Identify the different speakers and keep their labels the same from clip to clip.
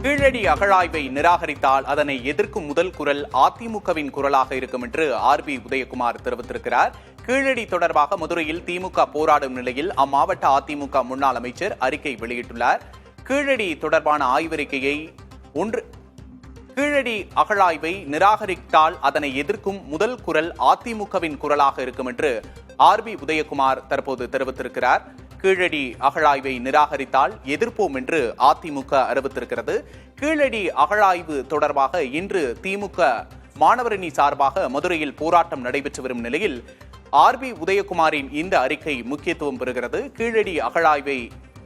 Speaker 1: கீழடி அகழாய்வை நிராகரித்தால் அதனை எதிர்க்கும் முதல் குரல் அதிமுகவின் குரலாக இருக்கும் என்று ஆர்பி உதயகுமார் தெரிவித்திருக்கிறார். கீழடி தொடர்பாக மதுரையில் திமுக போராடும் நிலையில் அம்மாவட்ட அதிமுக முன்னாள் அமைச்சர் அறிக்கை வெளியிட்டுள்ளார். கீழடி தொடர்பான ஆய்வறிக்கையை கீழடி அகழாய்வை நிராகரித்தால் அதனை எதிர்க்கும் முதல் குரல் அதிமுகவின் குரலாக இருக்கும் என்று ஆர்பி உதயகுமார் தற்போது தெரிவித்திருக்கிறார். கீழடி அகழாய்வை நிராகரித்தால் எதிர்ப்போம் என்று அதிமுக அறிவித்திருக்கிறது. கீழடி அகழாய்வு தொடர்பாக இன்று திமுக மாணவரணி சார்பாக மதுரையில் போராட்டம் நடைபெற்று வரும் நிலையில் ஆர்பி உதயகுமாரின் இந்த அறிக்கை முக்கியத்துவம் பெறுகிறது. கீழடி அகழாய்வை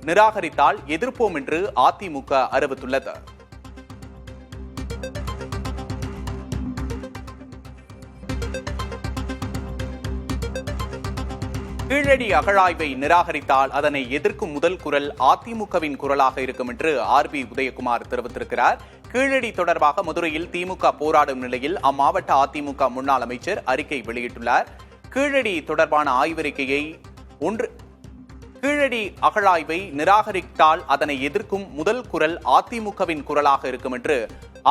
Speaker 1: நிராகரித்தால் எதிர்ப்போம் என்று அதிமுக அறிவித்துள்ளது. கீழடி அகழாய்வை நிராகரித்தால் அதனை எதிர்க்கும் முதல் குரல் அதிமுகவின் குரலாக இருக்கும் என்று ஆர்பி உதயகுமார் தெரிவித்திருக்கிறார். கீழடி தொடர்பாக மதுரையில் திமுக போராடும் நிலையில் அம்மாவட்ட அதிமுக முன்னாள் அமைச்சர் அறிக்கை வெளியிட்டுள்ளார். கீழடி தொடர்பான ஆய்வறிக்கையை கீழடி அகழாய்வை நிராகரித்தால் அதனை எதிர்க்கும் முதல் குரல் அதிமுகவின் குரலாக இருக்கும் என்று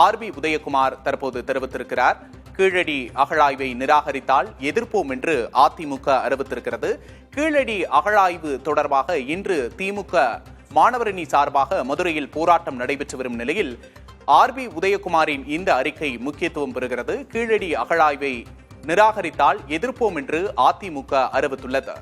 Speaker 1: ஆர்பி உதயகுமார் தற்போது தெரிவித்திருக்கிறார். கீழடி அகழாய்வை நிராகரித்தால் எதிர்ப்போம் என்று அதிமுக அறிவித்திருக்கிறது. கீழடி அகழாய்வு தொடர்பாக இன்று திமுக மாணவரணி சார்பாக மதுரையில் போராட்டம் நடைபெற்று வரும் நிலையில் ஆர்பி உதயகுமாரின் இந்த அறிக்கை முக்கியத்துவம் பெறுகிறது. கீழடி அகழாய்வை நிராகரித்தால் எதிர்ப்போம் என்று அதிமுக அறிவித்துள்ளது.